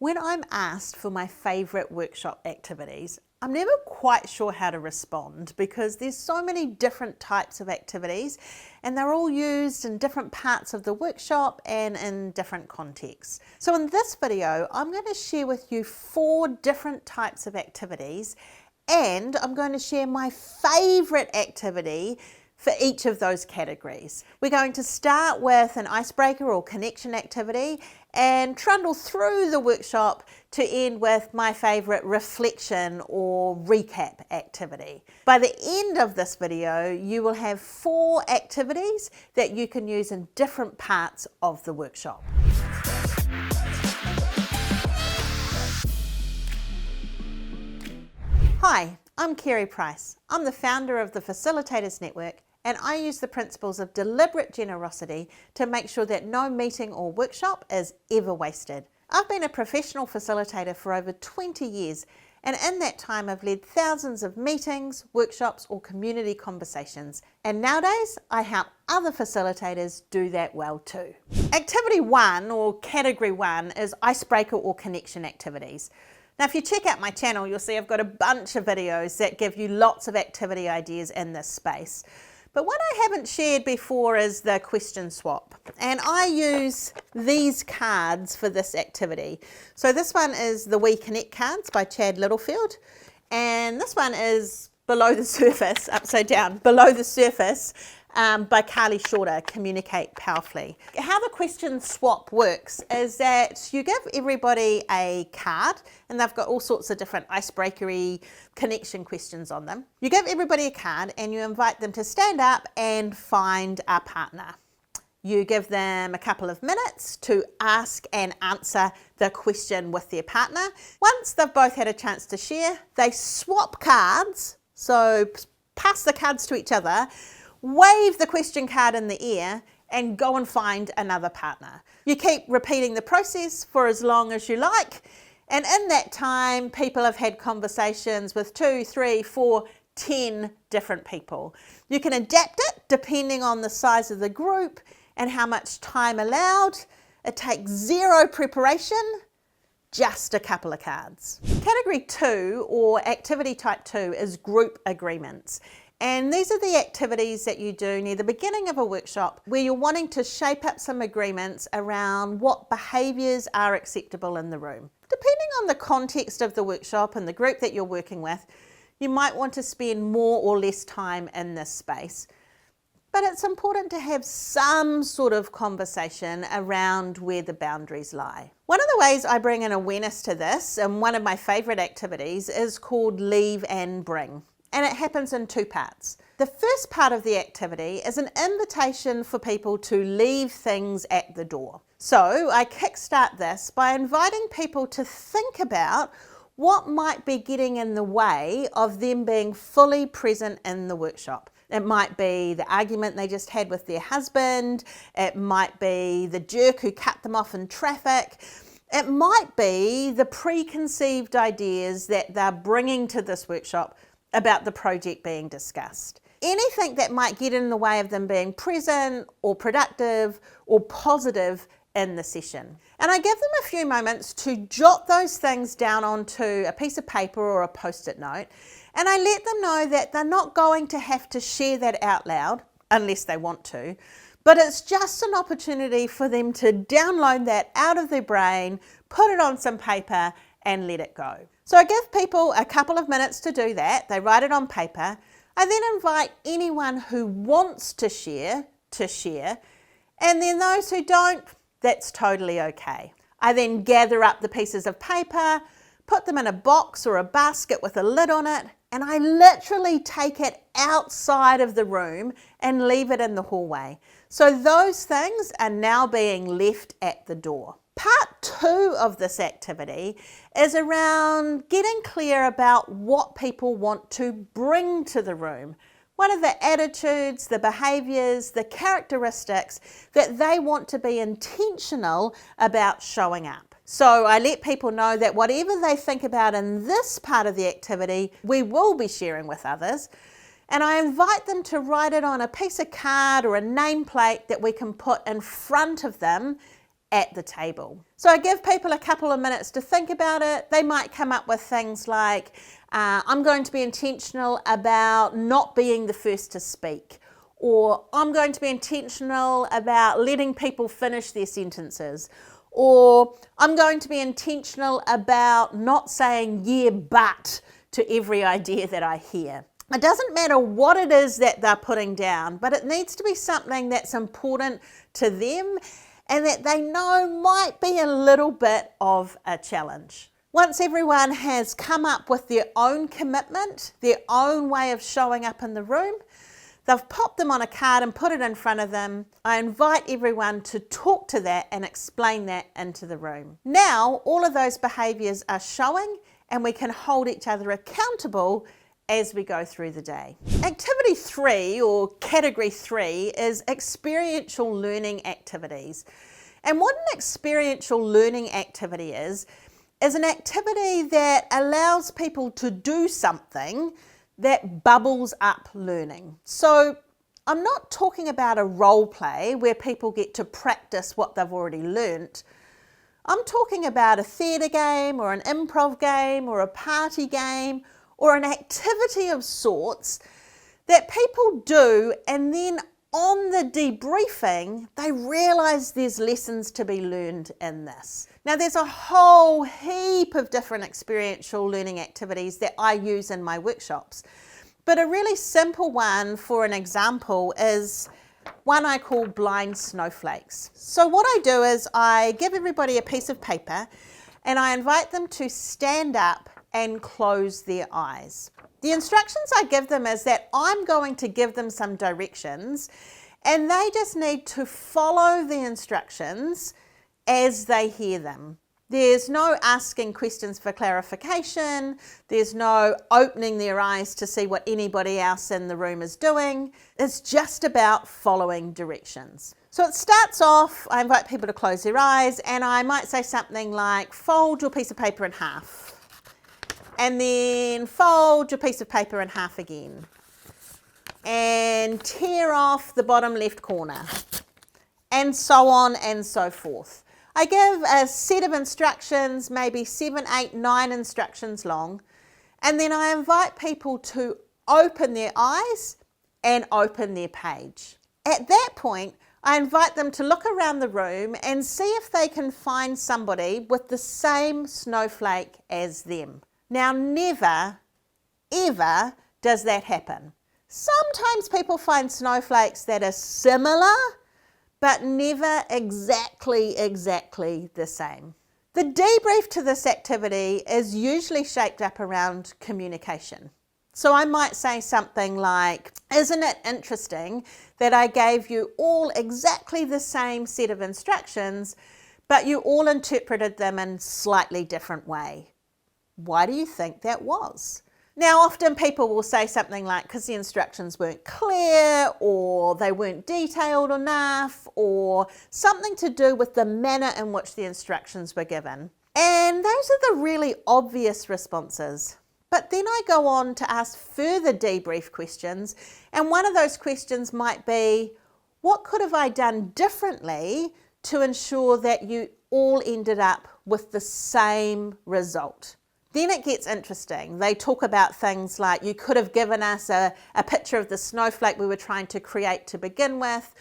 When I'm asked for my favourite workshop activities, I'm never quite sure how to respond because there's so many different types of activities and they're all used in different parts of the workshop and in different contexts. So in this video, I'm going to share with you 4 different types of activities, and I'm going to share my favourite activity for each of those categories. We're going to start with an icebreaker or connection activity and trundle through the workshop to end with my favourite reflection or recap activity. By the end of this video, you will have 4 activities that you can use in different parts of the workshop. Hi, I'm Kerry Price. I'm the founder of the Facilitators Network, and I use the principles of deliberate generosity to make sure that no meeting or workshop is ever wasted. I've been a professional facilitator for over 20 years, and in that time I've led thousands of meetings, workshops or community conversations. And nowadays I help other facilitators do that well too. Activity 1 or category 1 is icebreaker or connection activities. Now if you check out my channel, you'll see I've got a bunch of videos that give you lots of activity ideas in this space. But what I haven't shared before is the question swap. And I use these cards for this activity. So this one is the We Connect cards by Chad Littlefield. And this one is Below the Surface, upside down, Below the Surface by Carly Shorter, Communicate Powerfully. How the question swap works is that you give everybody a card, and they've got all sorts of different icebreakery connection questions on them. You give everybody a card and you invite them to stand up and find a partner. You give them a couple of minutes to ask and answer the question with their partner. Once they've both had a chance to share, they swap cards, so pass the cards to each other, wave the question card in the air and go and find another partner. You keep repeating the process for as long as you like, and in that time people have had conversations with 2, 3, 4, 10 different people. You can adapt it depending on the size of the group and how much time allowed. It takes 0 preparation, just a couple of cards. Category 2 or activity type 2 is group agreements. And these are the activities that you do near the beginning of a workshop where you're wanting to shape up some agreements around what behaviours are acceptable in the room. Depending on the context of the workshop and the group that you're working with, you might want to spend more or less time in this space. But it's important to have some sort of conversation around where the boundaries lie. One of the ways I bring an awareness to this, and one of my favourite activities, is called Leave and Bring. And it happens in 2 parts. The first part of the activity is an invitation for people to leave things at the door. So I kickstart this by inviting people to think about what might be getting in the way of them being fully present in the workshop. It might be the argument they just had with their husband. It might be the jerk who cut them off in traffic. It might be the preconceived ideas that they're bringing to this workshop about the project being discussed. Anything that might get in the way of them being present or productive or positive in the session. And I give them a few moments to jot those things down onto a piece of paper or a post-it note, and I let them know that they're not going to have to share that out loud unless they want to, but it's just an opportunity for them to download that out of their brain, put it on some paper and let it go. So I give people a couple of minutes to do that. They write it on paper. I then invite anyone who wants to share, and then those who don't, that's totally okay. I then gather up the pieces of paper, put them in a box or a basket with a lid on it, and I literally take it outside of the room and leave it in the hallway. So those things are now being left at the door. Part 2 of this activity is around getting clear about what people want to bring to the room. What are the attitudes, the behaviours, the characteristics that they want to be intentional about showing up? So I let people know that whatever they think about in this part of the activity, we will be sharing with others. And I invite them to write it on a piece of card or a nameplate that we can put in front of them at the table. So I give people a couple of minutes to think about it. They might come up with things like, I'm going to be intentional about not being the first to speak, or I'm going to be intentional about letting people finish their sentences, or I'm going to be intentional about not saying yeah but to every idea that I hear. It doesn't matter what it is that they're putting down, but it needs to be something that's important to them and that they know might be a little bit of a challenge. Once everyone has come up with their own commitment, their own way of showing up in the room, they've popped them on a card and put it in front of them. I invite everyone to talk to that and explain that into the room. Now, all of those behaviours are showing and we can hold each other accountable as we go through the day. Activity 3 or category 3 is experiential learning activities. And what an experiential learning activity is an activity that allows people to do something that bubbles up learning. So I'm not talking about a role play where people get to practice what they've already learnt. I'm talking about a theatre game or an improv game or a party game or an activity of sorts that people do, and then on the debriefing, they realise there's lessons to be learned in this. Now, there's a whole heap of different experiential learning activities that I use in my workshops, but a really simple one for an example is one I call blind snowflakes. So what I do is I give everybody a piece of paper and I invite them to stand up and close their eyes. The instructions I give them is that I'm going to give them some directions and they just need to follow the instructions as they hear them. There's no asking questions for clarification. There's no opening their eyes to see what anybody else in the room is doing. It's just about following directions. So it starts off, I invite people to close their eyes and I might say something like, fold your piece of paper in half. And then fold your piece of paper in half again. And tear off the bottom left corner. And so on and so forth. I give a set of instructions, maybe 7, 8, 9 instructions long. And then I invite people to open their eyes and open their page. At that point, I invite them to look around the room and see if they can find somebody with the same snowflake as them. Now, never, ever does that happen. Sometimes people find snowflakes that are similar, but never exactly the same. The debrief to this activity is usually shaped up around communication. So I might say something like, isn't it interesting that I gave you all exactly the same set of instructions, but you all interpreted them in slightly different way? Why do you think that was? Now, often people will say something like, because the instructions weren't clear, or they weren't detailed enough, or something to do with the manner in which the instructions were given. And those are the really obvious responses. But then I go on to ask further debrief questions, and one of those questions might be, what could have I done differently to ensure that you all ended up with the same result? Then it gets interesting. They talk about things like, you could have given us a picture of the snowflake we were trying to create to begin with.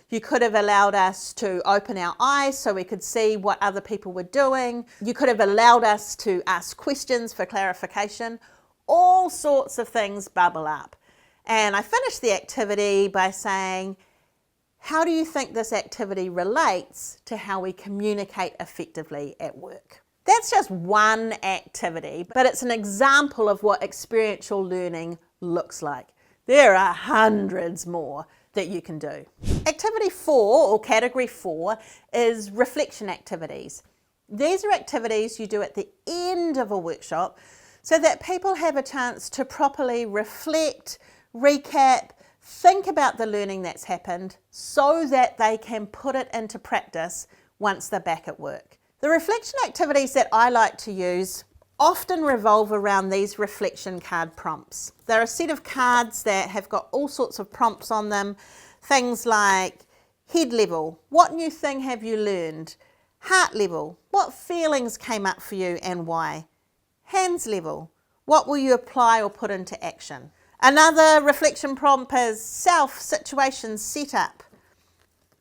You could have allowed us to open our eyes so we could see what other people were doing. You could have allowed us to ask questions for clarification. All sorts of things bubble up. And I finish the activity by saying, how do you think this activity relates to how we communicate effectively at work? That's just one activity, but it's an example of what experiential learning looks like. There are hundreds more that you can do. Activity 4, or category 4, is reflection activities. These are activities you do at the end of a workshop so that people have a chance to properly reflect, recap, think about the learning that's happened so that they can put it into practice once they're back at work. The reflection activities that I like to use often revolve around these reflection card prompts. They're a set of cards that have got all sorts of prompts on them. Things like head level, what new thing have you learned? Heart level, what feelings came up for you and why? Hands level, what will you apply or put into action? Another reflection prompt is self, situation, setup.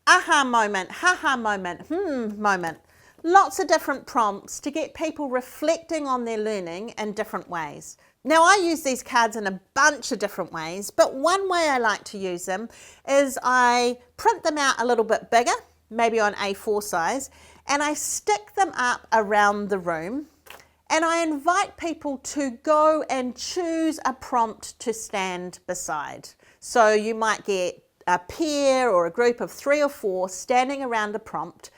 Aha moment, haha moment, moment. Lots of different prompts to get people reflecting on their learning in different ways. Now, I use these cards in a bunch of different ways, but one way I like to use them is I print them out a little bit bigger, maybe on A4 size, and I stick them up around the room, and I invite people to go and choose a prompt to stand beside. So you might get a pair or a group of 3 or 4 standing around a prompt,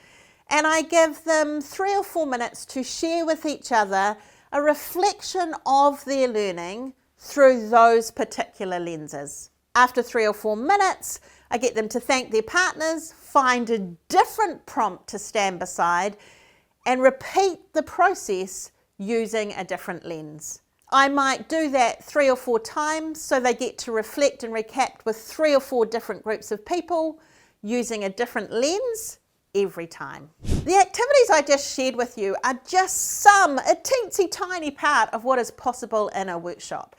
and I give them 3 or 4 minutes to share with each other a reflection of their learning through those particular lenses. After 3 or 4 minutes, I get them to thank their partners, find a different prompt to stand beside, and repeat the process using a different lens. I might do that 3 or 4 times so they get to reflect and recap with 3 or 4 different groups of people using a different lens every time. The activities I just shared with you are just a teensy tiny part of what is possible in a workshop.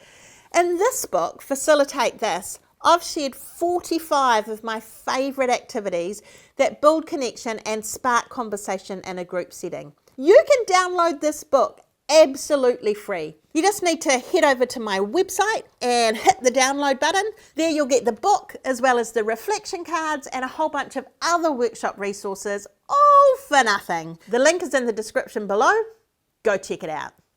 In this book, Facilitate This, I've shared 45 of my favourite activities that build connection and spark conversation in a group setting. You can download this book absolutely free. You just need to head over to my website and hit the download button. There you'll get the book as well as the reflection cards and a whole bunch of other workshop resources, all for nothing. The link is in the description below. Go check it out.